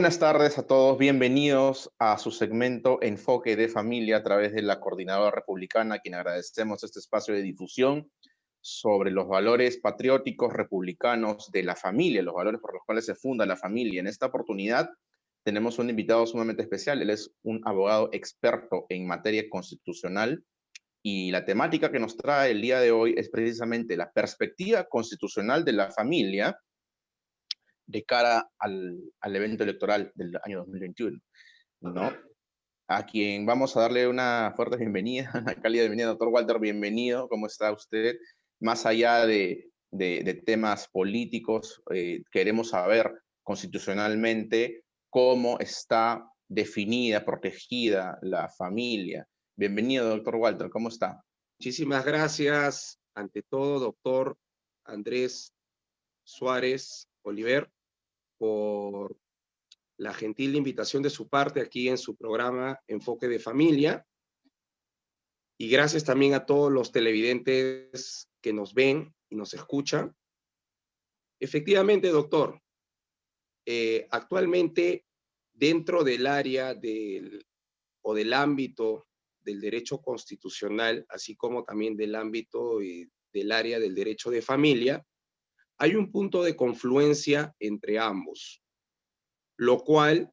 Buenas tardes a todos, bienvenidos a su segmento Enfoque de Familia a través de la Coordinadora Republicana, a quien agradecemos este espacio de difusión sobre los valores patrióticos republicanos de la familia, los valores por los cuales se funda la familia. En esta oportunidad tenemos un invitado sumamente especial, él es un abogado experto en materia constitucional y la temática que nos trae el día de hoy es precisamente la perspectiva constitucional de la familia de cara al evento electoral del año 2021, ¿no? A quien vamos a darle una fuerte bienvenida, una cálida bienvenida, doctor Walter, bienvenido, ¿cómo está usted? Más allá de temas políticos, queremos saber constitucionalmente cómo está definida, protegida la familia. Bienvenido, doctor Walter, ¿cómo está? Muchísimas gracias, ante todo, doctor Andrés Suárez Oliver, por la gentil invitación de su parte aquí en su programa Enfoque de Familia. Y gracias también a todos los televidentes que nos ven y nos escuchan. Efectivamente, doctor, actualmente dentro del área o del ámbito del derecho constitucional, así como también del ámbito del área del derecho de familia, hay un punto de confluencia entre ambos, lo cual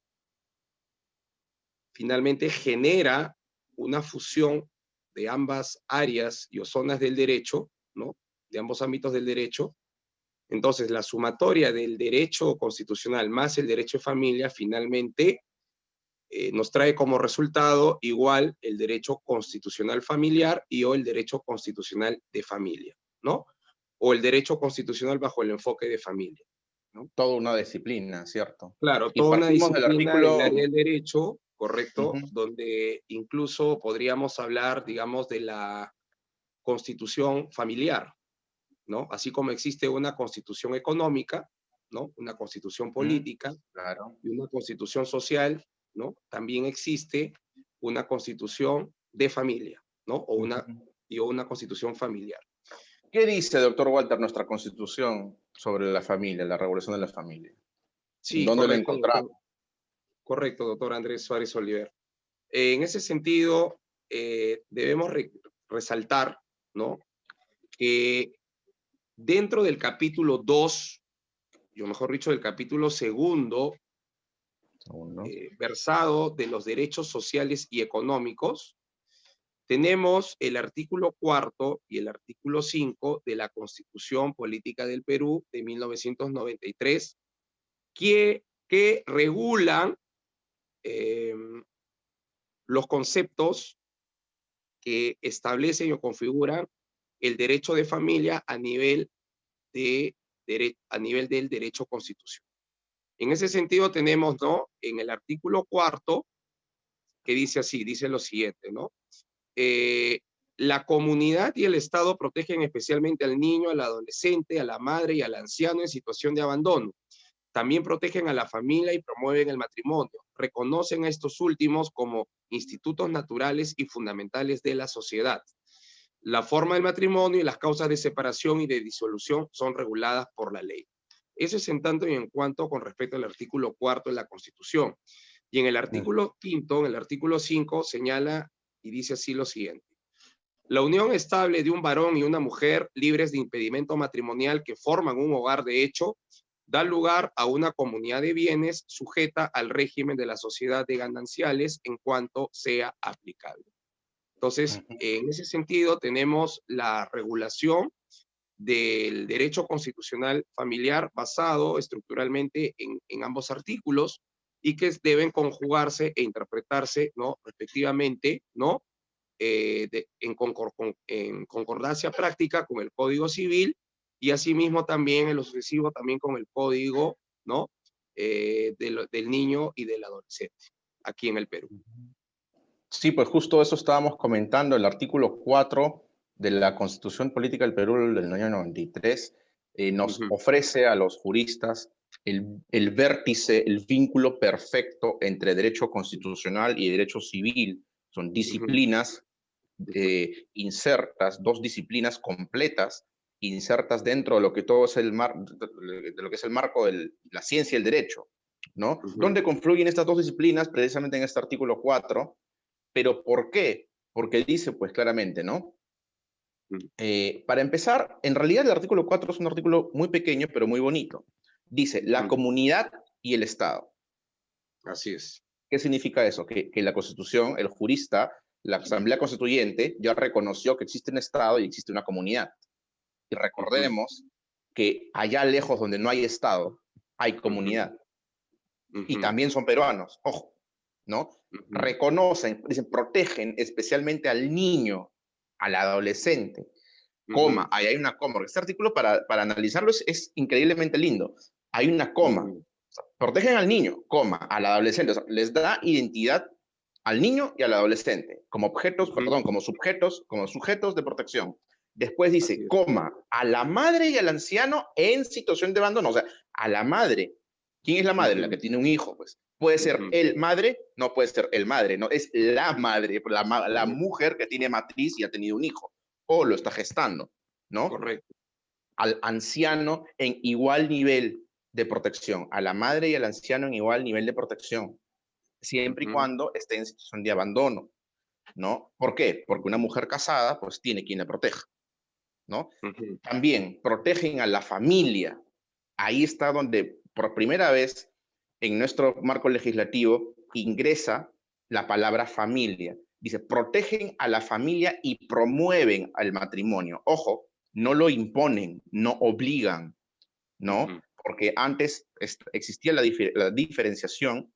finalmente genera una fusión de ambas áreas o zonas del derecho, ¿no? De ambos ámbitos del derecho. Entonces, la sumatoria del derecho constitucional más el derecho de familia finalmente nos trae como resultado igual el derecho constitucional familiar o el derecho constitucional de familia, ¿no? O el derecho constitucional bajo el enfoque de familia, ¿no? Toda una disciplina, ¿cierto? Claro, Y toda una partimos del disciplina del artículo... área del derecho, correcto, Uh-huh. donde incluso podríamos hablar, digamos, de la constitución familiar, ¿no? Así como existe una constitución económica, ¿no? Una constitución política Claro. y una constitución social, ¿no? También existe una constitución de familia, ¿no? Uh-huh. O una constitución familiar. ¿Qué dice, doctor Walter, nuestra Constitución sobre la familia, la regulación de la familia? ¿En Sí, dónde lo correcto, encontramos? doctor. Correcto, doctor Andrés Suárez Oliver. En ese sentido, debemos resaltar, ¿no? Que dentro del capítulo 2, o mejor dicho, del capítulo segundo, Uno. versado de los derechos sociales y económicos, tenemos el artículo 4 y el artículo 5 de la Constitución Política del Perú de 1993, que regulan eh, los conceptos que establecen o configuran el derecho de familia a nivel del derecho constitucional. En ese sentido tenemos, ¿no? En el artículo 4, que dice así, dice lo siguiente, ¿no? La comunidad y el Estado protegen especialmente al niño, al adolescente, a la madre y al anciano en situación de abandono. También protegen a la familia y promueven el matrimonio. Reconocen a estos últimos como institutos naturales y fundamentales de la sociedad. La forma del matrimonio y las causas de separación y de disolución son reguladas por la ley. Eso es en tanto y en cuanto con respecto al artículo 4 de la Constitución. Y en el artículo 5, en el artículo 5, señala y dice así lo siguiente. La unión estable de un varón y una mujer libres de impedimento matrimonial que forman un hogar de hecho da lugar a una comunidad de bienes sujeta al régimen de la sociedad de gananciales en cuanto sea aplicable. Entonces, Uh-huh. en ese sentido, tenemos la regulación del derecho constitucional familiar basado estructuralmente en ambos artículos y que deben conjugarse e interpretarse, ¿no? Respectivamente, ¿no? En concordancia práctica con el Código Civil y asimismo también en lo sucesivo también con el Código, ¿no? Del niño y del adolescente aquí en el Perú. Sí, pues justo eso estábamos comentando, el artículo 4 de la Constitución Política del Perú del año 93 nos Ujú, ofrece a los juristas el vértice, el vínculo perfecto entre derecho constitucional y derecho civil. Son ujú, disciplinas ujú. insertas, dos disciplinas completas, insertas dentro de lo que todo es de lo que es el marco de la ciencia y el derecho. ¿no? ¿Dónde confluyen estas dos disciplinas? Precisamente en este artículo 4. ¿Pero por qué? Porque dice, pues claramente, ¿no? Para empezar, en realidad el artículo 4 es un artículo muy pequeño, pero muy bonito. Dice, la comunidad y el Estado. Así es. ¿Qué significa eso? Que la Constitución, el jurista, la Asamblea Constituyente ya reconoció que existe un Estado y existe una comunidad. Y recordemos que allá lejos donde no hay Estado, hay comunidad. Y también son peruanos, ojo, ¿no? Reconocen, dicen, protegen especialmente al niño, al adolescente, coma, ahí hay una coma, porque este artículo para analizarlo es increíblemente lindo. Hay una coma, o sea, protegen al niño, coma, al adolescente, o sea, les da identidad al niño y al adolescente como objetos, perdón, como sujetos de protección. Después dice, coma, a la madre y al anciano en situación de abandono, o sea, a la madre. ¿Quién es la madre? La que tiene un hijo, pues. Puede ser el madre, no puede ser el madre, no, es la madre, la mujer que tiene matriz y ha tenido un hijo, o lo está gestando, ¿no? Correcto. Al anciano en igual nivel de protección, a la madre y al anciano en igual nivel de protección, siempre y cuando esté en situación de abandono, ¿no? ¿Por qué? Porque una mujer casada, pues tiene quien la proteja, ¿no? También protegen a la familia. Ahí está donde por primera vez en nuestro marco legislativo ingresa la palabra familia. Dice, protegen a la familia y promueven al matrimonio. Ojo, no lo imponen, no obligan, ¿no? Porque antes existía la diferenciación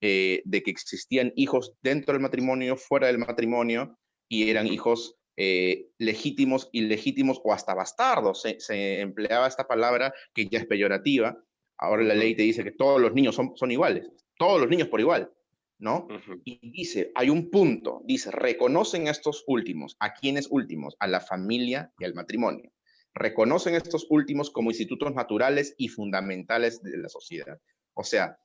de que existían hijos dentro del matrimonio, fuera del matrimonio, y eran hijos legítimos, ilegítimos o hasta bastardos. Se empleaba esta palabra que ya es peyorativa. Ahora la ley te dice que todos los niños son iguales, todos los niños por igual, ¿no? Y dice, hay un punto, dice, reconocen a estos últimos. ¿A quiénes últimos? A la familia y al matrimonio. Reconocen a estos últimos como institutos naturales y fundamentales de la sociedad. O sea,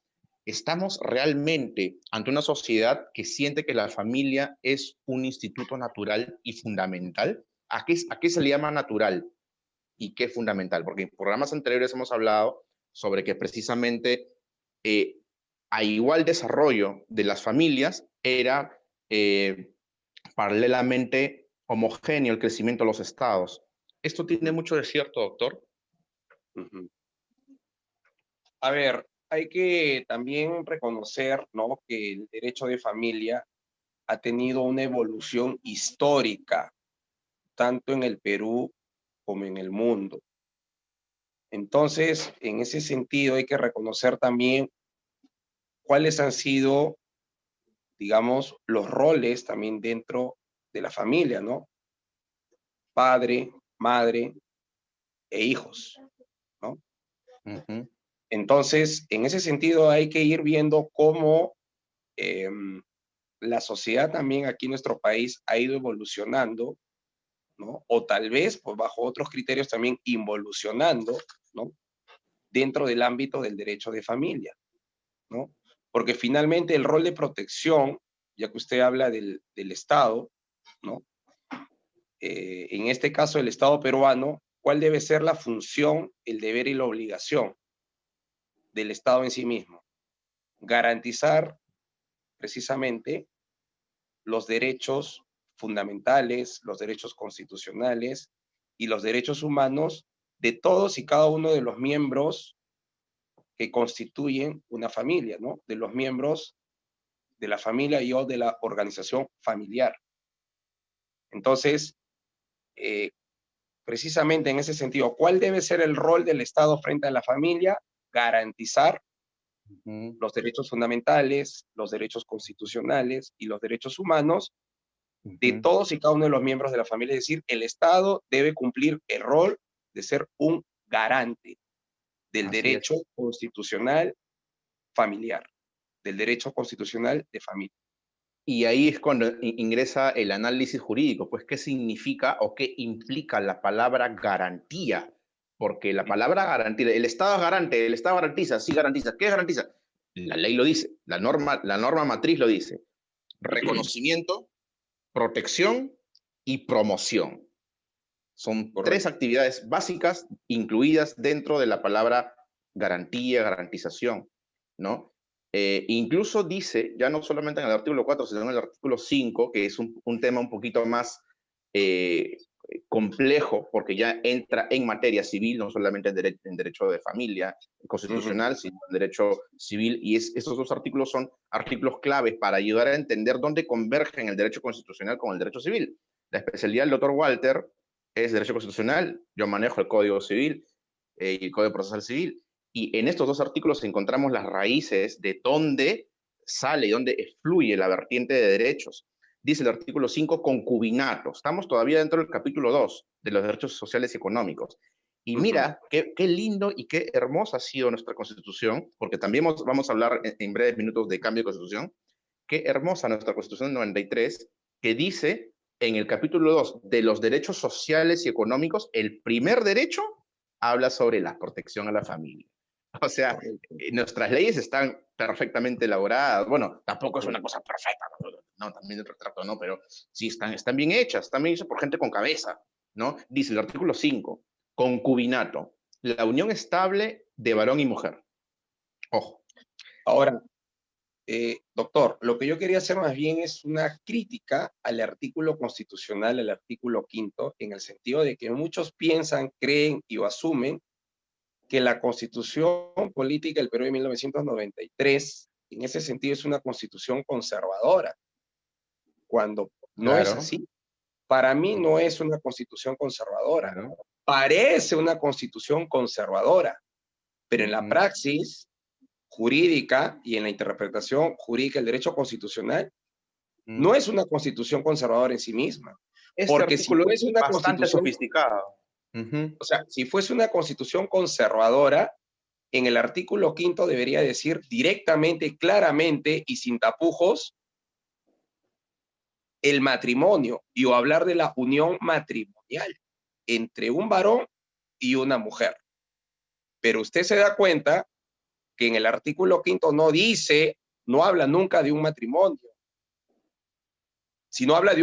¿estamos realmente ante una sociedad que siente que la familia es un instituto natural y fundamental? ¿A qué se le llama natural y qué fundamental? Porque en programas anteriores hemos hablado sobre que precisamente a igual desarrollo de las familias era paralelamente homogéneo el crecimiento de los estados. ¿Esto tiene mucho de cierto, doctor? A ver, hay que también reconocer, ¿no?, que el derecho de familia ha tenido una evolución histórica, tanto en el Perú como en el mundo. Entonces, en ese sentido, hay que reconocer también cuáles han sido, digamos, los roles también dentro de la familia, ¿no? Padre, madre e hijos, ¿no? Entonces, en ese sentido, hay que ir viendo cómo la sociedad también aquí en nuestro país ha ido evolucionando, ¿no? O tal vez, pues, bajo otros criterios también involucionando, ¿no?, dentro del ámbito del derecho de familia, ¿no? Porque finalmente el rol de protección, ya que usted habla del Estado, ¿no? En este caso, el Estado peruano, ¿cuál debe ser la función, el deber y la obligación del Estado en sí mismo? Garantizar precisamente los derechos fundamentales, los derechos constitucionales y los derechos humanos de todos y cada uno de los miembros que constituyen una familia, ¿no? De los miembros de la familia y o de la organización familiar. Entonces, precisamente en ese sentido, ¿cuál debe ser el rol del Estado frente a la familia? Garantizar los derechos fundamentales, los derechos constitucionales y los derechos humanos de todos y cada uno de los miembros de la familia. Es decir, el Estado debe cumplir el rol de ser un garante del derecho constitucional familiar, del derecho constitucional de familia. Y ahí es cuando ingresa el análisis jurídico, pues qué significa o qué implica la palabra garantía, porque la palabra garantía, el Estado es garante, el Estado garantiza, sí garantiza, ¿qué garantiza? La ley lo dice, la norma matriz lo dice, reconocimiento, protección y promoción. Son tres actividades básicas incluidas dentro de la palabra garantía, garantización. ¿no? Incluso dice, ya no solamente en el artículo 4, sino en el artículo 5, que es un tema un poquito más eh, complejo, porque ya entra en materia civil, no solamente en derecho de familia Ujú. constitucional, sino en derecho civil, y estos dos artículos son artículos claves para ayudar a entender dónde convergen el derecho constitucional con el derecho civil. La especialidad del doctor Walter es derecho constitucional, yo manejo el Código Civil y el Código Procesal Civil, y en estos dos artículos encontramos las raíces de dónde sale y dónde fluye la vertiente de derechos. Dice el artículo 5, concubinato. Estamos todavía dentro del capítulo 2 de los derechos sociales y económicos. Y Ujú. mira, qué lindo y qué hermosa ha sido nuestra Constitución, porque también vamos a hablar en breves minutos de cambio de Constitución. Qué hermosa nuestra Constitución del 93, que dice en el capítulo 2 de los derechos sociales y económicos, el primer derecho habla sobre la protección a la familia. O sea, Correcto. nuestras leyes están perfectamente elaboradas. Bueno, tampoco es Sí. una cosa perfecta, no, también el retrato no, pero sí están bien hechas, están bien hechas por gente con cabeza, ¿no? Dice el artículo 5, concubinato, la unión estable de varón y mujer. Ojo. Ahora, doctor, lo que yo quería hacer más bien es una crítica al artículo constitucional, al artículo 5, en el sentido de que muchos piensan, creen y o asumen que la Constitución Política del Perú de 1993, en ese sentido, es una constitución conservadora, cuando no es Claro, así. Para mí no es una constitución conservadora. claro. Parece una constitución conservadora, pero en la praxis jurídica y en la interpretación jurídica del derecho constitucional, no es una constitución conservadora en sí misma. Este Porque si artículo es fuese una bastante constitución, sofisticado. Ujú. o sea, si fuese una constitución conservadora, en el artículo 5 debería decir directamente, claramente y sin tapujos el matrimonio y o hablar de la unión matrimonial entre un varón y una mujer. Pero usted se da cuenta que en el artículo 5 no dice, no habla nunca de un matrimonio, sino habla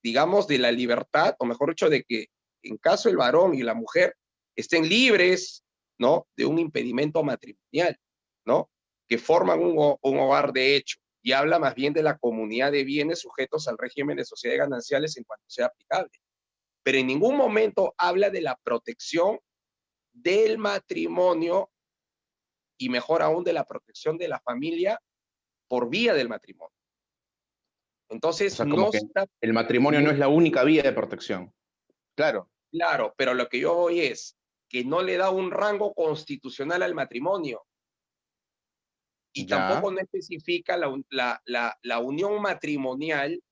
digamos, de la libertad, o mejor dicho, de que en caso el varón y la mujer estén libres, ¿no? De un impedimento matrimonial, ¿no? Que forman un hogar de hecho, y habla más bien de la comunidad de bienes sujetos al régimen de sociedades gananciales en cuanto sea aplicable. Pero en ningún momento habla de la protección del matrimonio y mejor aún de la protección de la familia por vía del matrimonio. O Entonces, sea, como no que está, el matrimonio no no, es la única vía de protección. Claro, claro, pero lo que yo voy es que no le da un rango constitucional al matrimonio y ya. tampoco no especifica la unión matrimonial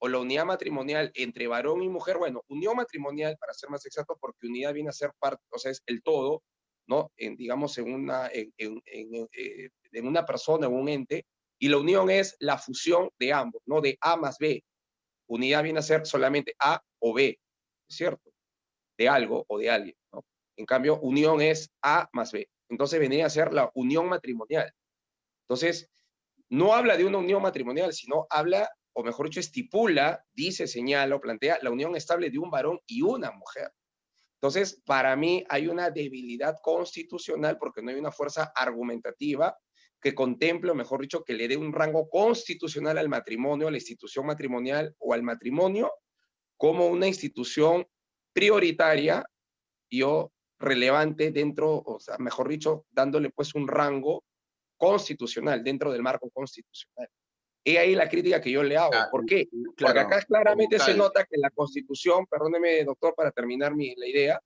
o la unidad matrimonial entre varón y mujer. Bueno, unión matrimonial, para ser más exacto, porque unidad viene a ser parte, o sea, es el todo, ¿no? Digamos, en una persona, en un ente, y la unión es la fusión de ambos, ¿no? De A más B. Unidad viene a ser solamente A o B, ¿cierto? De algo o de alguien, ¿no? En cambio, unión es A más B. Entonces vendría a ser la unión matrimonial. Entonces, no habla de una unión matrimonial, sino habla, o mejor dicho, estipula, dice, señala o plantea la unión estable de un varón y una mujer. Entonces, para mí hay una debilidad constitucional porque no hay una fuerza argumentativa que contemple, o mejor dicho, que le dé un rango constitucional al matrimonio, a la institución matrimonial o al matrimonio como una institución prioritaria y o relevante dentro, o sea, mejor dicho, dándole pues un rango constitucional dentro del marco constitucional. Y ahí la crítica que yo le hago. Ah, ¿Por qué? Porque claro, acá como claramente se tal. nota que la Constitución, perdóneme, doctor, para terminar la idea,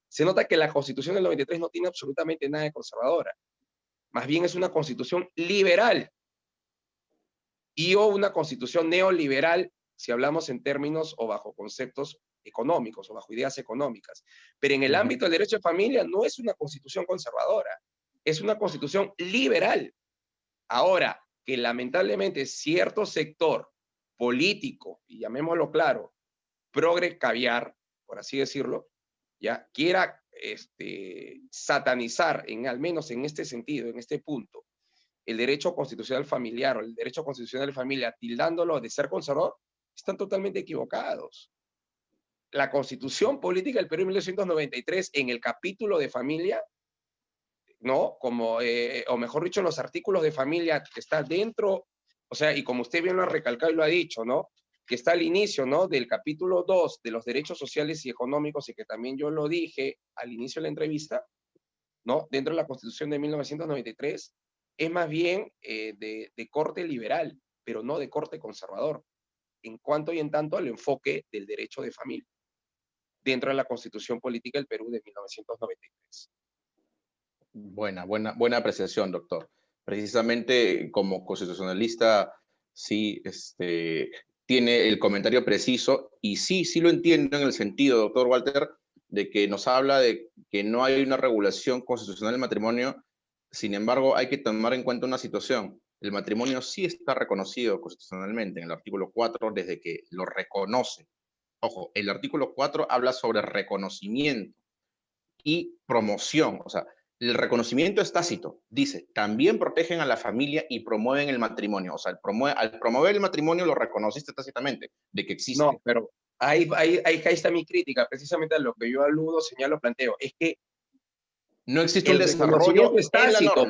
se nota que la Constitución del 93 no tiene absolutamente nada de conservadora. Más bien es una Constitución liberal y o una Constitución neoliberal, si hablamos en términos o bajo conceptos económicos o bajo ideas económicas. Pero en el Ujú. ámbito del derecho de familia no es una Constitución conservadora, es una Constitución liberal. Ahora, que lamentablemente cierto sector político, y llamémoslo claro, progre caviar, por así decirlo, ya quiera satanizar, al menos en este sentido, en este punto, el derecho constitucional familiar o el derecho constitucional de familia, tildándolo de ser conservador, están totalmente equivocados. La Constitución Política del Perú de 1993, en el capítulo de familia, ¿no? Como, o mejor dicho, en los artículos de familia que está dentro, o sea, y como usted bien lo ha recalcado y lo ha dicho, ¿no? Que está al inicio, ¿no? Del capítulo 2 de los derechos sociales y económicos, y que también yo lo dije al inicio de la entrevista, ¿no? Dentro de la Constitución de 1993, es más bien de corte liberal, pero no de corte conservador, en cuanto y en tanto al enfoque del derecho de familia, dentro de la Constitución Política del Perú de 1993. Buena apreciación, doctor. Precisamente como constitucionalista, sí, tiene el comentario preciso y sí lo entiendo en el sentido, doctor Walter, de que nos habla de que no hay una regulación constitucional del matrimonio. Sin embargo, hay que tomar en cuenta una situación. El matrimonio sí está reconocido constitucionalmente en el artículo 4 desde que lo reconoce. Ojo, el artículo 4 habla sobre reconocimiento y promoción. O sea, el reconocimiento es tácito. Dice, también protegen a la familia y promueven el matrimonio. O sea, al promover el matrimonio lo reconociste tácitamente, de que existe. No, pero ahí está mi crítica, precisamente a lo que yo aludo, señalo, planteo. Es que No existe un el reconocimiento desarrollo es en la tácito,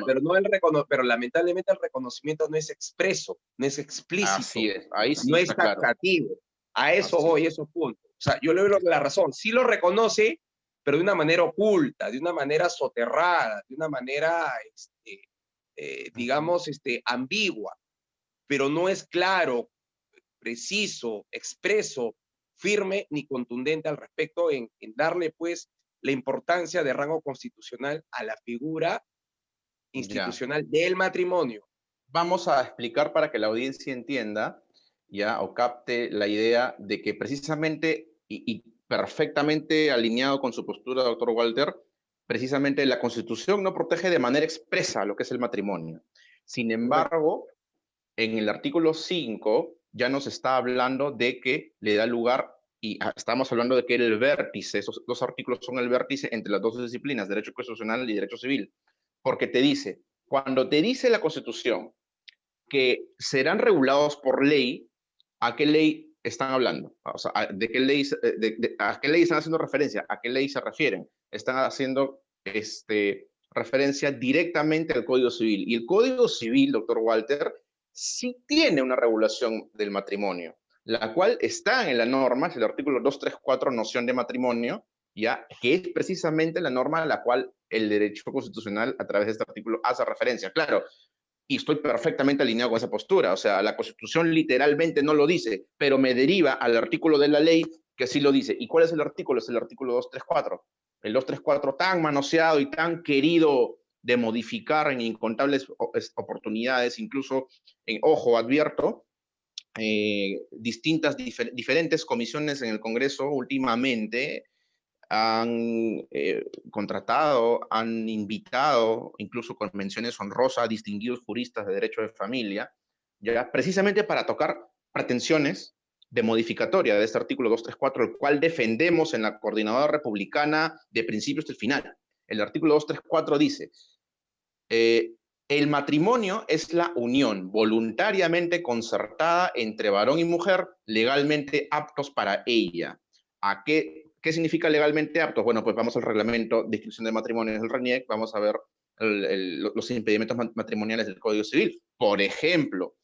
norma. pero lamentablemente el reconocimiento no es expreso, no es Así explícito, es, ahí no sí es está claro. taxativo. A eso Así. voy, eso punto. O sea, yo le doy la razón. Sí lo reconoce, pero de una manera oculta, de una manera soterrada, de una manera, digamos, ambigua, pero no es claro, preciso, expreso, firme ni contundente al respecto en darle, pues, la importancia de rango constitucional a la figura Ya. institucional del matrimonio. Vamos a explicar para que la audiencia entienda, ya, o capte la idea de que precisamente, y perfectamente alineado con su postura, doctor Walter, precisamente la Constitución no protege de manera expresa lo que es el matrimonio. Sin Correcto. embargo, en el artículo 5 ya nos está hablando de que le da lugar, y estamos hablando de que el vértice, esos dos artículos son el vértice entre las dos disciplinas, derecho constitucional y derecho civil, porque te dice, cuando te dice la Constitución que serán regulados por ley, ¿a qué ley están hablando? O sea, ¿de qué ley, a qué ley están haciendo referencia? ¿A qué ley se refieren? Están haciendo referencia directamente al Código Civil. Y el Código Civil, doctor Walter, sí tiene una regulación del matrimonio, la cual está en la norma, es el artículo 234, noción de matrimonio, ya, que es precisamente la norma a la cual el derecho constitucional a través de este artículo hace referencia. Claro, y estoy perfectamente alineado con esa postura. O sea, la Constitución literalmente no lo dice, pero me deriva al artículo de la ley que sí lo dice. ¿Y cuál es el artículo? Es el artículo 234. El 234 tan manoseado y tan querido de modificar en incontables oportunidades, incluso ojo, advierto, diferentes comisiones en el Congreso últimamente han contratado, han invitado, incluso con menciones honrosas, a distinguidos juristas de derecho de familia, ya precisamente para tocar pretensiones de modificatoria de este artículo 234, el cual defendemos en la Coordinadora Republicana de principio hasta el final. El artículo 234 dice, el matrimonio es la unión voluntariamente concertada entre varón y mujer legalmente aptos para ella. ¿A qué significa legalmente aptos? Bueno, pues vamos al reglamento de inscripción de matrimonios del RENIEC, vamos a ver los impedimentos matrimoniales del Código Civil. Por ejemplo,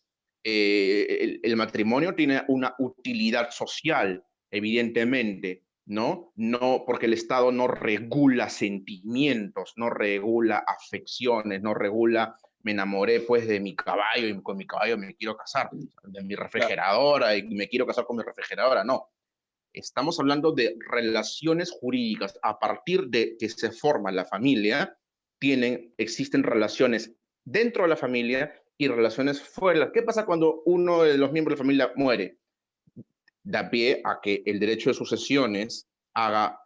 el matrimonio tiene una utilidad social, evidentemente, ¿no? No, porque el Estado no regula sentimientos, no regula afecciones, no regula, me enamoré pues de mi caballo y con mi caballo me quiero casar, de mi refrigeradora y me quiero casar con mi refrigeradora, no. Estamos hablando de relaciones jurídicas. A partir de que se forma la familia, existen relaciones dentro de la familia y relaciones fuera. ¿Qué pasa cuando uno de los miembros de la familia muere? Da pie a que el derecho de sucesiones haga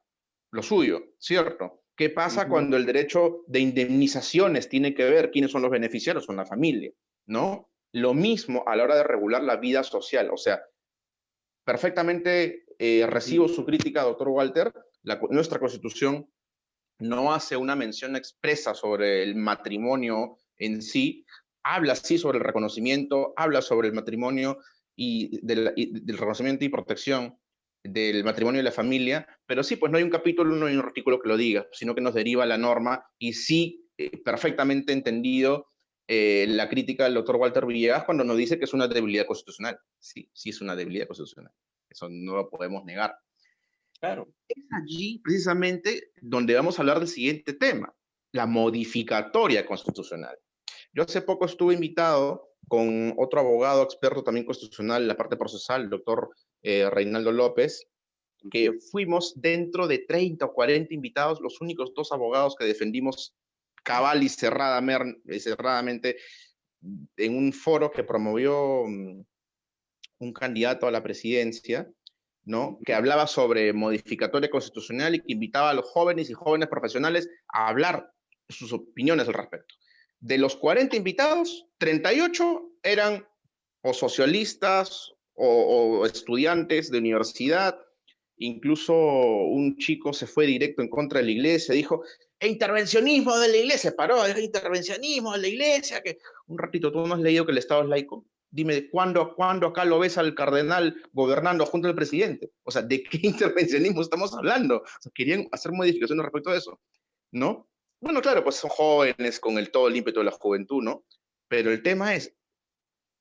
lo suyo, ¿cierto? ¿Qué pasa cuando el derecho de indemnizaciones tiene que ver quiénes son los beneficiarios? Son la familia, ¿no? Lo mismo a la hora de regular la vida social. O sea, perfectamente recibo su crítica, doctor Walter. Nuestra Constitución no hace una mención expresa sobre el matrimonio en sí, habla sí sobre el reconocimiento, habla sobre el matrimonio y del reconocimiento y protección del matrimonio y la familia, pero sí, pues no hay un capítulo, no hay un artículo que lo diga, sino que nos deriva la norma y sí perfectamente entendido la crítica del doctor Walter Villegas cuando nos dice que es una debilidad constitucional. Sí, sí es una debilidad constitucional. Eso no lo podemos negar. Claro. Es allí precisamente donde vamos a hablar del siguiente tema, la modificatoria constitucional. Yo hace poco estuve invitado con otro abogado experto también constitucional en la parte procesal, el doctor Reinaldo López, que fuimos dentro de 30 o 40 invitados, los únicos 2 abogados que defendimos cabal y cerradamente en un foro que promovió un candidato a la presidencia, ¿no? Que hablaba sobre modificatoria constitucional y que invitaba a los jóvenes y jóvenes profesionales a hablar sus opiniones al respecto. De los 40 invitados, 38 eran o socialistas o estudiantes de universidad. Incluso un chico se fue directo en contra de la iglesia, dijo, intervencionismo de la iglesia, paró, intervencionismo de la iglesia, que un ratito, ¿tú no has leído que el Estado es laico? Dime, ¿cuándo acá lo ves al cardenal gobernando junto al presidente? O sea, ¿de qué intervencionismo estamos hablando? O sea, querían hacer modificaciones respecto a eso, ¿no? Bueno, claro, pues son jóvenes con todo el ímpetu de la juventud, ¿no? Pero el tema es,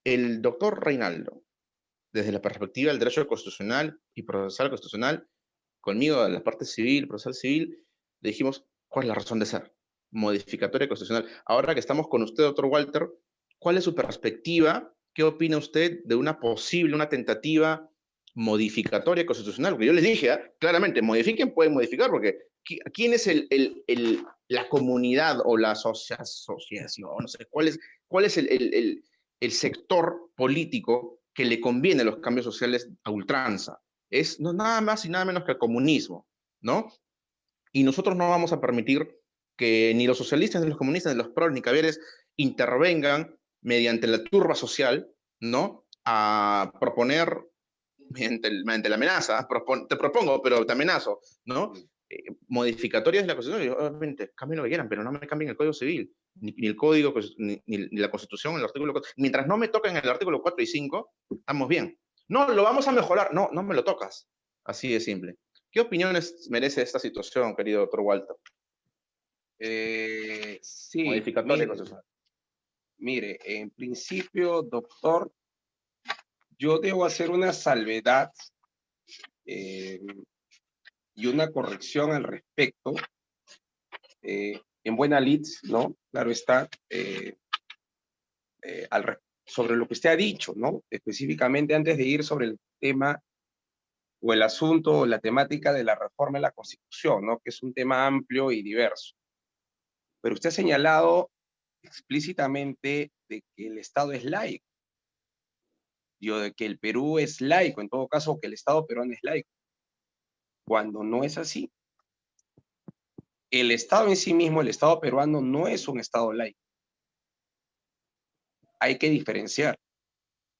el doctor Reinaldo, desde la perspectiva del derecho constitucional y procesal constitucional, conmigo de la parte civil, procesal civil, le dijimos, ¿cuál es la razón de ser? Modificatoria constitucional. Ahora que estamos con usted, doctor Walter, ¿cuál es su perspectiva? ¿Qué opina usted de una posible, una tentativa modificatoria constitucional? Porque yo les dije, claramente, modifiquen, pueden modificar, porque ¿quién es la comunidad o la asociación? No sé, ¿cuál es el sector político que le conviene los cambios sociales a ultranza? Es no, nada más y nada menos que el comunismo, ¿no? Y nosotros no vamos a permitir que ni los socialistas, ni los comunistas, ni los pros, ni caviares intervengan mediante la turba social, ¿no? A proponer, mediante la amenaza, te propongo, pero te amenazo, ¿no? Modificatorias de la Constitución, obviamente, cambien lo que quieran, pero no me cambien el Código Civil, ni el Código, ni la Constitución, el artículo 4. Mientras no me toquen el artículo 4 y 5, estamos bien. No, lo vamos a mejorar. No, no me lo tocas. Así de simple. ¿Qué opiniones merece esta situación, querido doctor Walter? Sí, Modificatoria constitucional. mire, en principio, doctor, yo debo hacer una salvedad y una corrección al respecto. En buena lid, ¿no? Claro está, sobre lo que usted ha dicho, ¿no? Específicamente antes de ir sobre el tema o el asunto o la temática de la reforma de la Constitución, ¿no? Que es un tema amplio y diverso. Pero usted ha señalado explícitamente de que el Estado es laico, o de que el Perú es laico, en todo caso que el Estado peruano es laico, cuando no es así. El Estado en sí mismo, el Estado peruano, no es un Estado laico. Hay que diferenciar,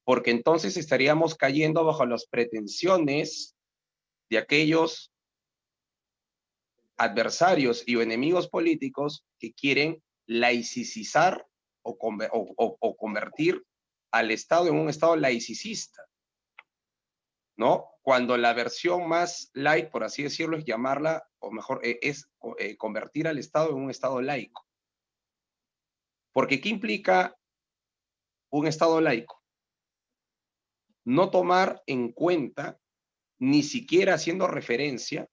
porque entonces estaríamos cayendo bajo las pretensiones de aquellos adversarios y enemigos políticos que quieren laicizar o convertir al Estado en un Estado laicista, ¿no? Cuando la versión más light, por así decirlo, es llamarla, o mejor, es convertir al Estado en un Estado laico. Porque ¿qué implica un Estado laico? No tomar en cuenta, ni siquiera haciendo referencia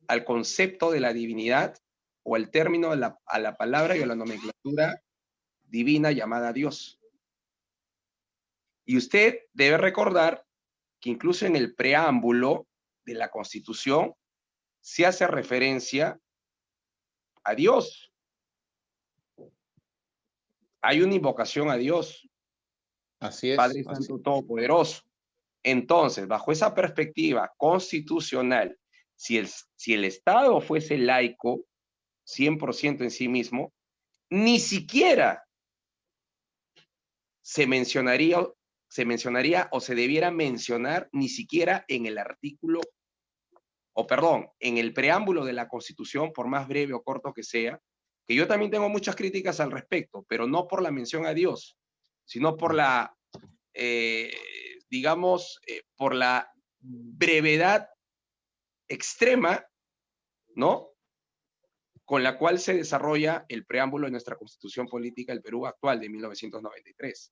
al concepto de la divinidad o al término a la palabra y a la nomenclatura divina llamada Dios. Y usted debe recordar que incluso en el preámbulo de la Constitución se hace referencia a Dios. Hay una invocación a Dios. Así es. Padre Santo Todopoderoso. Entonces, bajo esa perspectiva constitucional, si el Estado fuese laico, 100% en sí mismo, ni siquiera se mencionaría o se debiera mencionar ni siquiera en el artículo, o perdón, en el preámbulo de la Constitución, por más breve o corto que sea, que yo también tengo muchas críticas al respecto, pero no por la mención a Dios, sino por la, digamos, por la brevedad extrema, ¿no? con la cual se desarrolla el preámbulo de nuestra Constitución Política del Perú actual de 1993.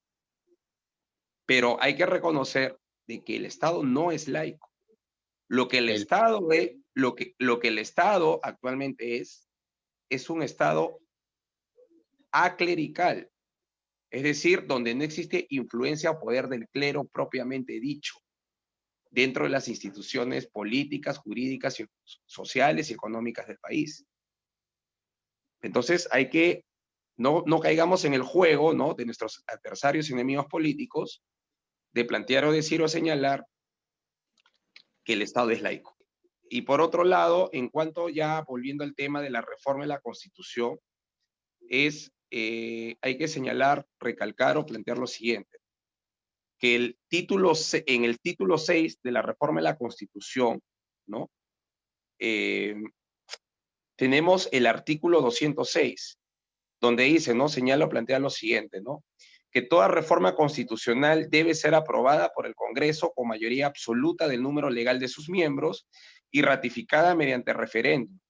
Pero hay que reconocer de que el Estado no es laico. Lo que el Estado es, lo que el Estado actualmente es un Estado aclerical, es decir, donde no existe influencia o poder del clero propiamente dicho dentro de las instituciones políticas, jurídicas, sociales y económicas del país. Entonces hay que no caigamos en el juego, ¿no?, de nuestros adversarios y enemigos políticos de plantear o decir o señalar que el Estado es laico. Y por otro lado, en cuanto ya volviendo al tema de la reforma de la Constitución, hay que señalar, recalcar o plantear lo siguiente, que en el título 6 de la reforma de la Constitución, ¿no?, tenemos el artículo 206, donde dice, ¿no?, señala o plantea lo siguiente, ¿no?, que toda reforma constitucional debe ser aprobada por el Congreso con mayoría absoluta del número legal de sus miembros y ratificada mediante referéndum.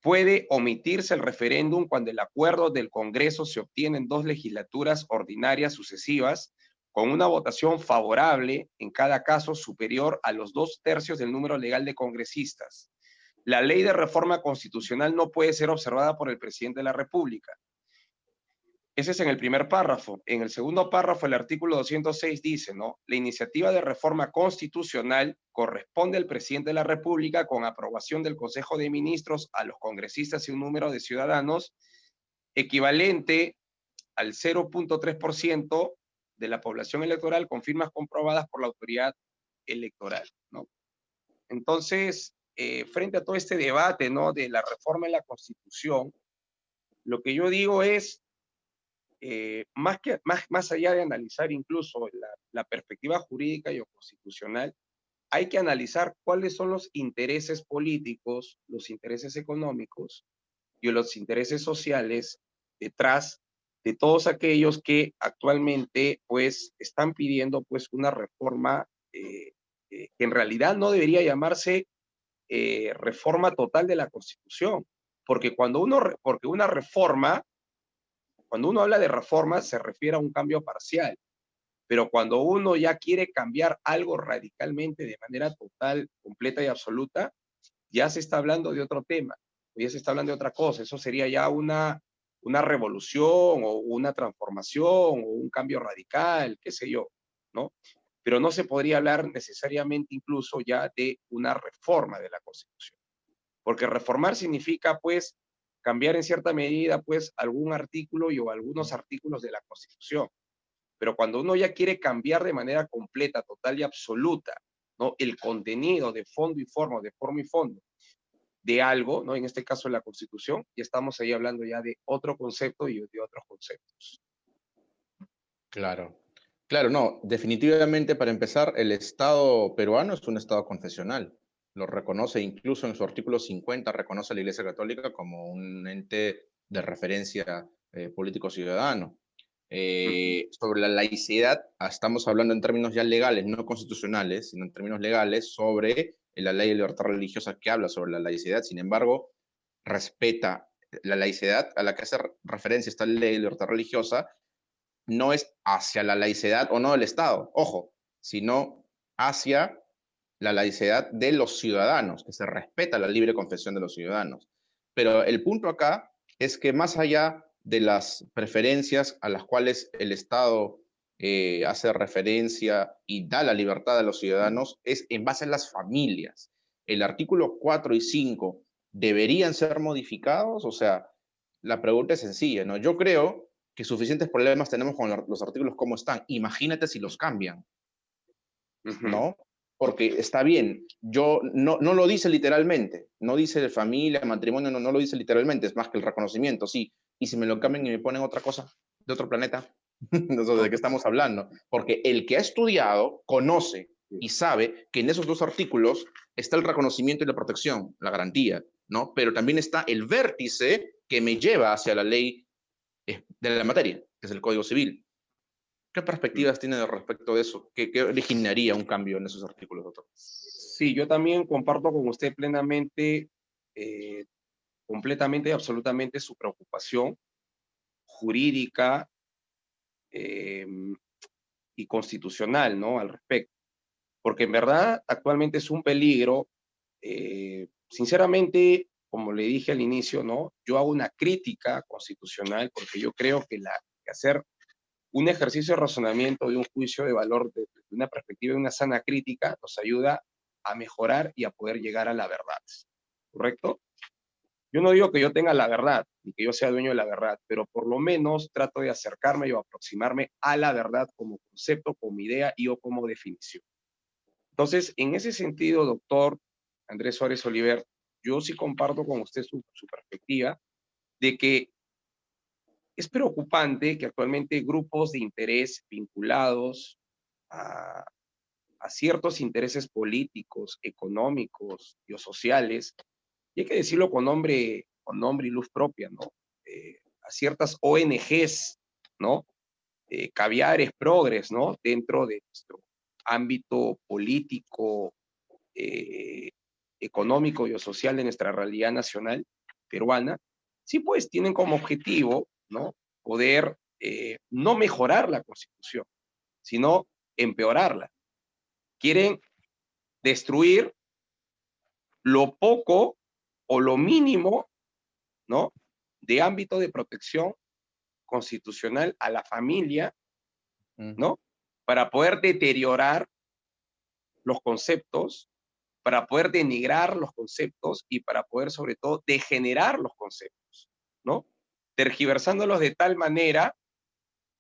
Puede omitirse el referéndum cuando el acuerdo del Congreso se obtiene en 2 legislaturas ordinarias sucesivas, con una votación favorable, en cada caso superior a los 2/3 del número legal de congresistas. La ley de reforma constitucional no puede ser observada por el presidente de la República. Ese es en el primer párrafo. En el segundo párrafo, el artículo 206 dice, ¿no?, la iniciativa de reforma constitucional corresponde al presidente de la República con aprobación del Consejo de Ministros a los congresistas y un número de ciudadanos equivalente al 0.3% de la población electoral con firmas comprobadas por la autoridad electoral, ¿no? Entonces, frente a todo este debate, ¿no?, de la reforma de la Constitución, lo que yo digo es, más allá de analizar incluso la perspectiva jurídica y o constitucional, hay que analizar cuáles son los intereses políticos, los intereses económicos y los intereses sociales detrás de todos aquellos que actualmente pues están pidiendo pues una reforma que en realidad no debería llamarse reforma total de la Constitución, porque cuando uno habla de reforma, se refiere a un cambio parcial, pero cuando uno ya quiere cambiar algo radicalmente de manera total, completa y absoluta, ya se está hablando de otro tema, ya se está hablando de otra cosa. Eso sería ya una revolución o una transformación o un cambio radical, qué sé yo, ¿no? Pero no se podría hablar necesariamente incluso ya de una reforma de la Constitución, porque reformar significa, pues, cambiar en cierta medida, pues, algún artículo o algunos artículos de la Constitución. Pero cuando uno ya quiere cambiar de manera completa, total y absoluta, ¿no?, el contenido de fondo y fondo de algo, ¿no?, en este caso la Constitución, ya estamos ahí hablando ya de otro concepto y de otros conceptos. Claro. Claro, no, definitivamente para empezar, el Estado peruano es un Estado confesional. Lo reconoce incluso en su artículo 50, reconoce a la Iglesia Católica como un ente de referencia político ciudadano. Sobre la laicidad, estamos hablando en términos ya legales, no constitucionales, sino en términos legales, sobre la ley de libertad religiosa que habla sobre la laicidad. Sin embargo, respeta la laicidad a la que hace referencia esta ley de libertad religiosa, no es hacia la laicidad o no del Estado, ojo, sino hacia la laicidad de los ciudadanos, que se respeta la libre confesión de los ciudadanos. Pero el punto acá es que más allá de las preferencias a las cuales el Estado hace referencia y da la libertad a los ciudadanos, es en base a las familias. El artículo 4 y 5 deberían ser modificados, o sea, la pregunta es sencilla, ¿no? Yo creo que suficientes problemas tenemos con los artículos como están. Imagínate si los cambian, ¿no? Porque está bien, yo no lo dice literalmente, no dice de familia, matrimonio, no lo dice literalmente, es más que el reconocimiento, sí. Y si me lo cambian y me ponen otra cosa de otro planeta, ¿de qué estamos hablando? Porque el que ha estudiado conoce y sabe que en esos dos artículos está el reconocimiento y la protección, la garantía, ¿no? Pero también está el vértice que me lleva hacia la ley de la materia, que es el Código Civil. ¿Qué perspectivas tiene respecto de eso? ¿Qué originaría un cambio en esos artículos, doctor? Sí, yo también comparto con usted plenamente completamente y absolutamente su preocupación jurídica y constitucional, ¿no? Al respecto. Porque en verdad actualmente es un peligro. Sinceramente, como le dije al inicio, ¿no? Yo hago una crítica constitucional porque yo creo que hacer un ejercicio de razonamiento, de un juicio de valor, de una perspectiva, de una sana crítica, nos ayuda a mejorar y a poder llegar a la verdad. ¿Correcto? Yo no digo que yo tenga la verdad, ni que yo sea dueño de la verdad, pero por lo menos trato de acercarme o aproximarme a la verdad como concepto, como idea y o como definición. Entonces, en ese sentido, doctor Andrés Suárez Oliver, yo sí comparto con usted su perspectiva de que es preocupante que actualmente grupos de interés vinculados a, a ciertos intereses políticos, económicos y o sociales, y hay que decirlo con nombre y luz propia, ¿no? A ciertas ONGs, ¿no? Caviares, progres, ¿no? Dentro de nuestro ámbito político, eh, económico y o social de nuestra realidad nacional peruana, sí pues tienen como objetivo, ¿no? Poder no mejorar la Constitución, sino empeorarla. Quieren destruir lo poco o lo mínimo, ¿no? De ámbito de protección constitucional a la familia, ¿no? Para poder deteriorar los conceptos, para poder denigrar los conceptos y para poder, sobre todo, degenerar los conceptos, ¿no? Tergiversándolos de tal manera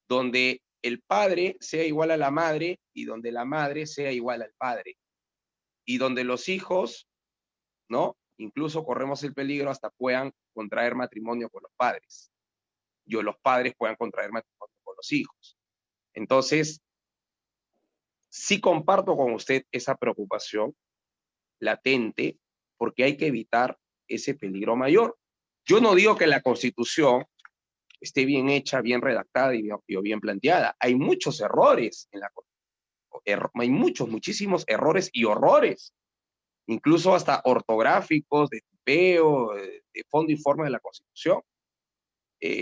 donde el padre sea igual a la madre y donde la madre sea igual al padre. Y donde los hijos, ¿no? Incluso corremos el peligro hasta puedan contraer matrimonio con los padres. Y o los padres puedan contraer matrimonio con los hijos. Entonces, sí comparto con usted esa preocupación latente porque hay que evitar ese peligro mayor. Yo no digo que la Constitución esté bien hecha, bien redactada y bien planteada. Hay muchos errores en la Constitución. Hay muchísimos errores y horrores, incluso hasta ortográficos, de tipeo, de fondo y forma de la Constitución.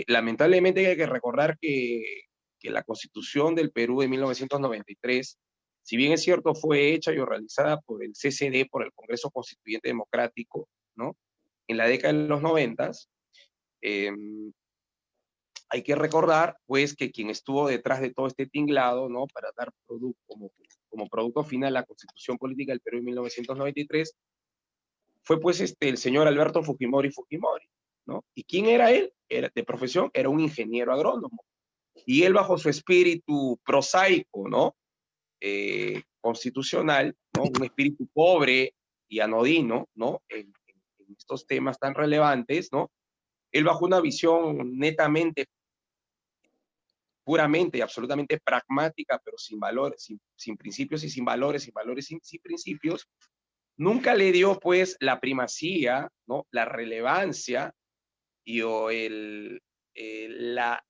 Lamentablemente hay que recordar que la Constitución del Perú de 1993, si bien es cierto, fue hecha y realizada por el CCD, por el Congreso Constituyente Democrático, ¿no? En la década de los 90, hay que recordar, pues, que quien estuvo detrás de todo este tinglado, ¿no? Para dar como producto final la Constitución Política del Perú en 1993, fue, pues, el señor Alberto Fujimori Fujimori, ¿no? ¿Y quién era él? Era, de profesión, era un ingeniero agrónomo. Y él, bajo su espíritu prosaico, ¿no? Constitucional, ¿no? Un espíritu pobre y anodino, ¿no? En estos temas tan relevantes, ¿no? Él, bajo una visión netamente, puramente y absolutamente pragmática, pero sin valores, sin principios y sin valores, sin valores sin principios, nunca le dio, pues, la primacía, ¿no? La relevancia y o la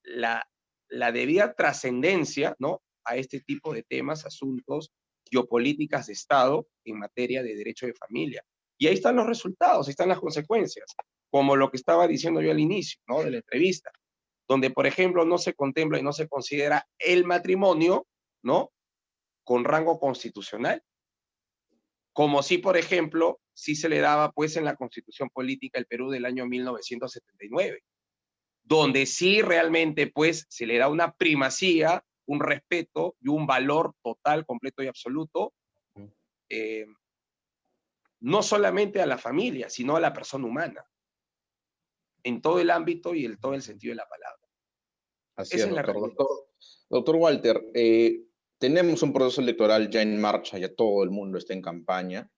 debida trascendencia, ¿no? A este tipo de temas, asuntos, geopolíticas de Estado en materia de derecho de familia. Y ahí están los resultados, ahí están las consecuencias, como lo que estaba diciendo yo al inicio, ¿no? De la entrevista, donde, por ejemplo, no se contempla y no se considera el matrimonio, ¿no? Con rango constitucional, como si, por ejemplo, sí se le daba, pues, en la Constitución Política del Perú del año 1979, donde sí realmente, pues, se le da una primacía, un respeto y un valor total, completo y absoluto, eh, no solamente a la familia, sino a la persona humana, en todo el ámbito y en todo el sentido de la palabra. Así Esa es, es la doctor. realidad. Doctor Walter, tenemos un proceso electoral ya en marcha, ya todo el mundo está en campaña.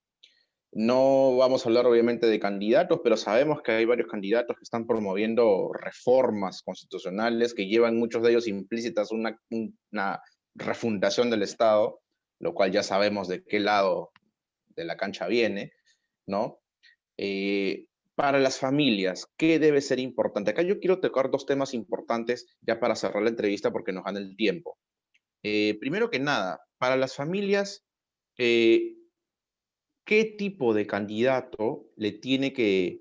No vamos a hablar obviamente de candidatos, pero sabemos que hay varios candidatos que están promoviendo reformas constitucionales que llevan muchos de ellos implícitas una refundación del Estado, lo cual ya sabemos de qué lado de la cancha viene, ¿no? Para las familias, ¿qué debe ser importante? Acá yo quiero tocar dos temas importantes ya para cerrar la entrevista porque nos gana el tiempo. Primero que nada, para las familias, eh, ¿qué tipo de candidato le tiene que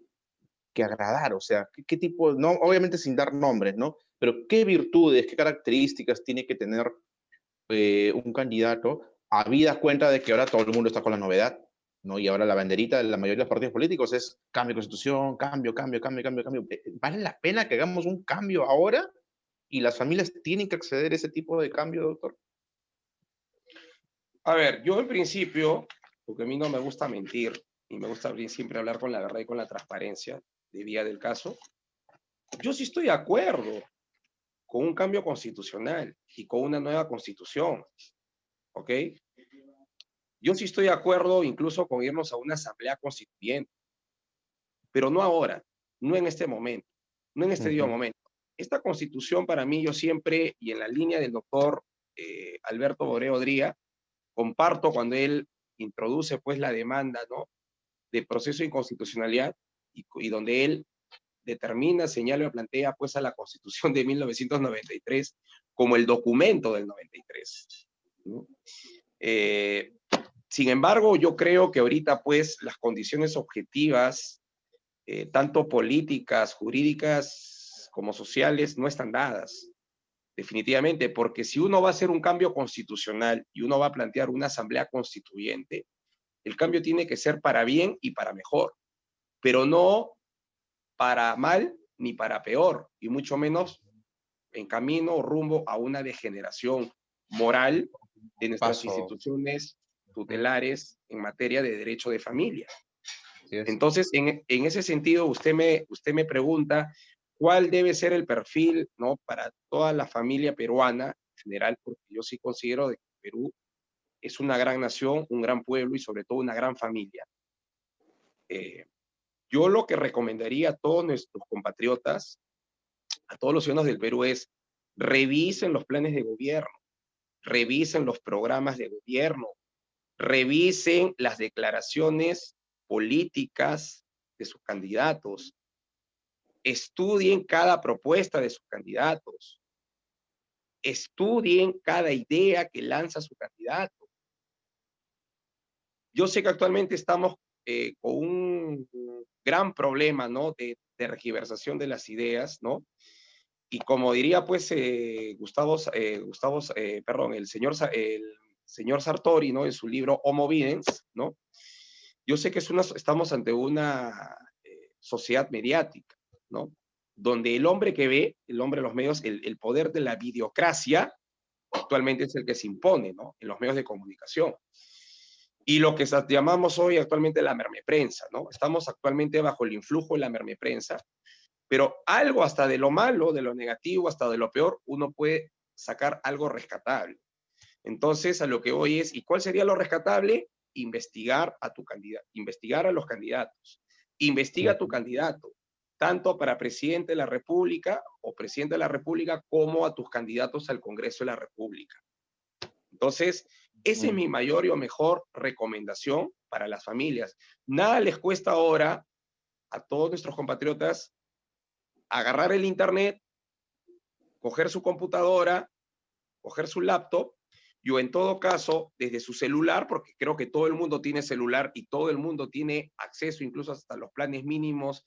que agradar? O sea, ¿qué tipo, no, obviamente sin dar nombres, ¿no? Pero ¿qué virtudes, qué características tiene que tener un candidato, habida cuenta de que ahora todo el mundo está con la novedad, ¿no? Y ahora la banderita de la mayoría de los partidos políticos es cambio de constitución, cambio, cambio, cambio, cambio, cambio. ¿Vale la pena que hagamos un cambio ahora? ¿Y las familias tienen que acceder a ese tipo de cambio, doctor? A ver, yo en principio, porque a mí no me gusta mentir y me gusta siempre hablar con la verdad y con la transparencia de vía del caso, yo sí estoy de acuerdo con un cambio constitucional y con una nueva constitución, ¿ok? Yo sí estoy de acuerdo incluso con irnos a una asamblea constituyente, pero no ahora, no en este momento, no en este Ujú. momento. Esta constitución para mí, yo siempre, y en la línea del doctor Alberto Boré Odría, comparto cuando él introduce pues la demanda, ¿no?, de proceso de inconstitucionalidad y donde él determina, señala o plantea pues a la Constitución de 1993 como el documento del 93, ¿no? Sin embargo, yo creo que ahorita pues las condiciones objetivas, tanto políticas, jurídicas como sociales, no están dadas, definitivamente, porque si uno va a hacer un cambio constitucional y uno va a plantear una asamblea constituyente, el cambio tiene que ser para bien y para mejor, pero no para mal ni para peor, y mucho menos en camino o rumbo a una degeneración moral de nuestras Paso. instituciones Mm, tutelares en materia de derecho de familia. así es. Entonces, en ese sentido, usted me pregunta cuál debe ser el perfil, ¿no?, para toda la familia peruana en general, porque yo sí considero que Perú es una gran nación, un gran pueblo y sobre todo una gran familia. Eh, yo lo que recomendaría a todos nuestros compatriotas, a todos los ciudadanos del Perú es revisen los planes de gobierno, revisen los programas de gobierno, revisen las declaraciones políticas de sus candidatos, estudien cada propuesta de sus candidatos, estudien cada idea que lanza su candidato. Yo sé que actualmente estamos con un gran problema, ¿no?, de tergiversación de las ideas, ¿no? Y como diría, pues, perdón, el señor Sartori, ¿no?, en su libro Homo Videns, ¿no? Yo sé que estamos ante una sociedad mediática, ¿no? Donde el hombre que ve, el hombre de los medios, el poder de la videocracia, actualmente es el que se impone, ¿no?, en los medios de comunicación. Y lo que llamamos hoy actualmente la mermeprensa, ¿no? Estamos actualmente bajo el influjo de la mermeprensa, pero algo hasta de lo malo, de lo negativo, hasta de lo peor, uno puede sacar algo rescatable. Entonces, a lo que voy es, ¿y cuál sería lo rescatable? Investigar a tu candidato, investigar a los candidatos. Investiga a tu Ujú. candidato, tanto para presidente de la República o presidente de la República, como a tus candidatos al Congreso de la República. Entonces, esa es Mm, mi mayor y o mejor recomendación para las familias. Nada les cuesta ahora a todos nuestros compatriotas agarrar el internet, coger su computadora, coger su laptop, y o en todo caso, desde su celular, porque creo que todo el mundo tiene celular y todo el mundo tiene acceso incluso hasta los planes mínimos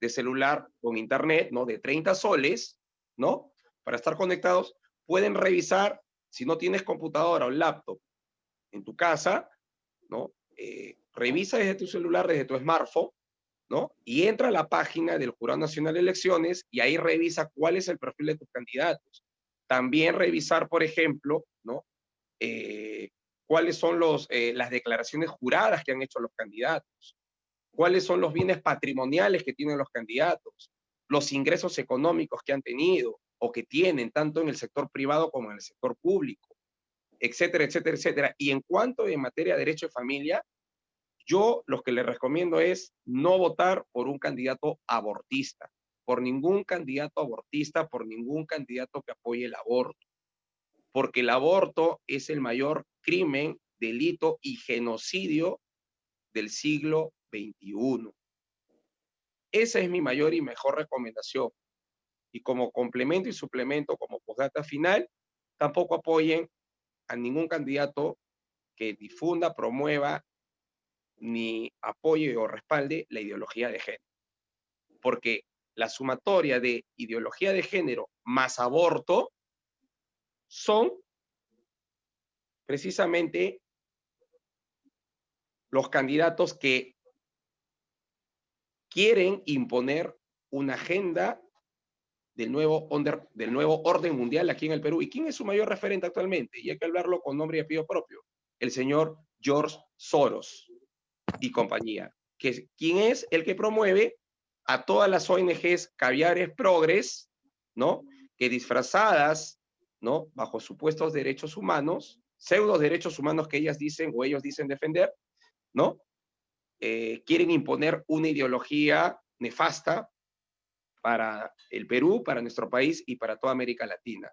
de celular con internet, ¿no?, de 30 soles, ¿no?, para estar conectados, pueden revisar, si no tienes computadora o laptop en tu casa, ¿no? Revisa desde tu celular, desde tu smartphone, ¿no? Y entra a la página del Jurado Nacional de Elecciones y ahí revisa cuál es el perfil de tus candidatos. También revisar, por ejemplo, ¿no?, eh, cuáles son las declaraciones juradas que han hecho los candidatos, cuáles son los bienes patrimoniales que tienen los candidatos, los ingresos económicos que han tenido o que tienen, tanto en el sector privado como en el sector público, etcétera, etcétera, etcétera. Y en cuanto en materia de derecho de familia, yo lo que le recomiendo es no votar por un candidato abortista, por ningún candidato abortista, por ningún candidato que apoye el aborto, porque el aborto es el mayor crimen, delito y genocidio del siglo XXI. Esa es mi mayor y mejor recomendación. Y como complemento y suplemento, como postdata final, tampoco apoyen a ningún candidato que difunda, promueva ni apoye o respalde la ideología de género. porque la sumatoria de ideología de género más aborto son precisamente los candidatos que quieren imponer una agenda del nuevo orden mundial aquí en el Perú. ¿Y quién es su mayor referente actualmente? Y hay que hablarlo con nombre y apellido propio. El señor George Soros y compañía. ¿Quién es el que promueve a todas las ONGs caviares progres, ¿no? Que disfrazadas, ¿no? Bajo supuestos derechos humanos, pseudo derechos humanos que ellas dicen o ellos dicen defender, ¿no? Quieren imponer una ideología nefasta para el Perú, para nuestro país y para toda América Latina.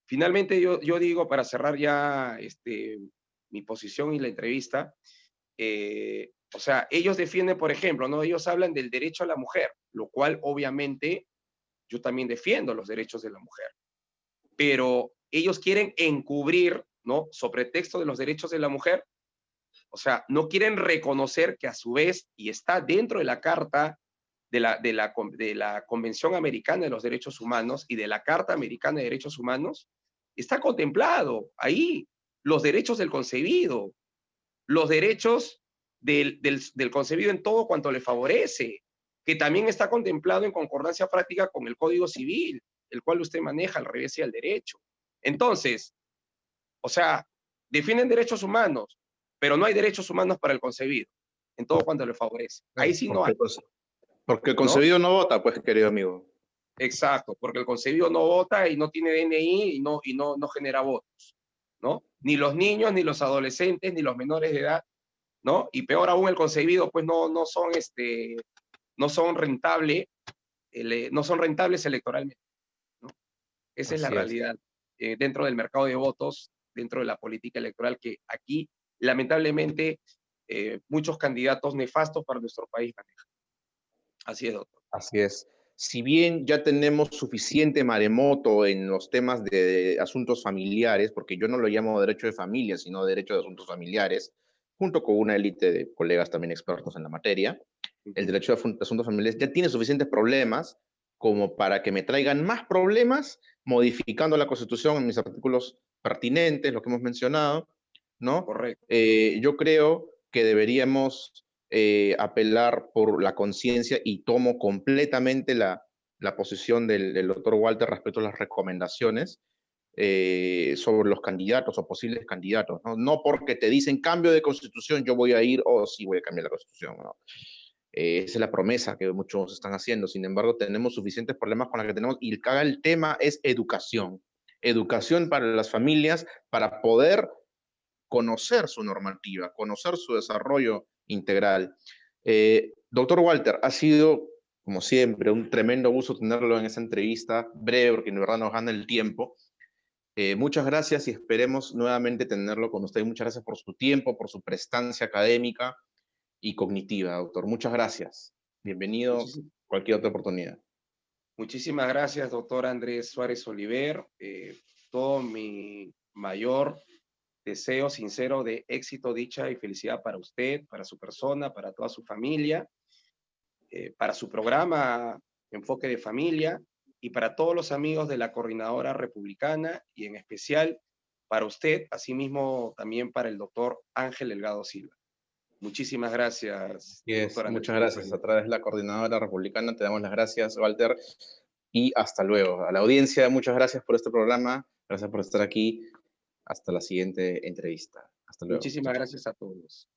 Finalmente, yo digo, para cerrar ya mi posición y la entrevista, o sea, ellos defienden, por ejemplo, ¿no? Ellos hablan del derecho a la mujer, lo cual obviamente yo también defiendo los derechos de la mujer, pero ellos quieren encubrir, ¿no? Sobre texto de los derechos de la mujer, o sea, no quieren reconocer que a su vez, y está dentro de la Carta de la Convención Americana de los Derechos Humanos y de la Carta Americana de Derechos Humanos, está contemplado ahí los derechos del concebido, los derechos del concebido en todo cuanto le favorece, que también está contemplado en concordancia práctica con el Código Civil, el cual usted maneja al revés y al derecho. Entonces, o sea, defienden derechos humanos, pero no hay derechos humanos para el concebido, en todo cuanto le favorece. Ahí sí no hay, Porque el ¿no? concebido no vota, pues, querido amigo. Exacto, porque el concebido no vota y no tiene DNI y no genera votos, ¿no? Ni los niños, ni los adolescentes, ni los menores de edad, ¿no? Y peor aún el concebido, pues no son no son rentables electoralmente, ¿no? Esa es la Así es. realidad dentro del mercado de votos, dentro de la política electoral que aquí, lamentablemente, muchos candidatos nefastos para nuestro país manejan. Así es, doctor. Así es. Si bien ya tenemos suficiente maremoto en los temas de asuntos familiares, porque yo no lo llamo derecho de familia, sino derecho de asuntos familiares, junto con una élite de colegas también expertos en la materia, el derecho de asuntos familiares ya tiene suficientes problemas como para que me traigan más problemas modificando la Constitución en mis artículos pertinentes, lo que hemos mencionado, ¿no? Correcto. Yo creo que deberíamos apelar por la conciencia y tomo completamente la posición del doctor Walter respecto a las recomendaciones sobre los candidatos o posibles candidatos. ¿No? No porque te dicen cambio de constitución, yo voy a ir o sí voy a cambiar la constitución. ¿No? Esa es la promesa que muchos están haciendo. Sin embargo, tenemos suficientes problemas con la que tenemos y el tema es educación. Educación para las familias, para poder conocer su normativa, conocer su desarrollo integral. Doctor Walter, ha sido, como siempre, un tremendo gusto tenerlo en esa entrevista breve, porque en verdad nos gana el tiempo. Muchas gracias y esperemos nuevamente tenerlo con usted. Muchas gracias por su tiempo, por su prestancia académica y cognitiva, doctor. Muchas gracias. Bienvenido cualquier otra oportunidad. Muchísimas gracias, doctor Andrés Suárez Oliver. Todo mi mayor deseo sincero de éxito, dicha y felicidad para usted, para su persona, para toda su familia, para su programa Enfoque de Familia y para todos los amigos de la Coordinadora Republicana y en especial para usted, asimismo también para el doctor Ángel Delgado Silva. Muchísimas gracias, doctor Andrés. Muchas gracias. A través de la Coordinadora Republicana te damos las gracias, Walter, y hasta luego. A la audiencia, muchas gracias por este programa. Gracias por estar aquí. Hasta la siguiente entrevista. Hasta luego. Muchísimas gracias a todos.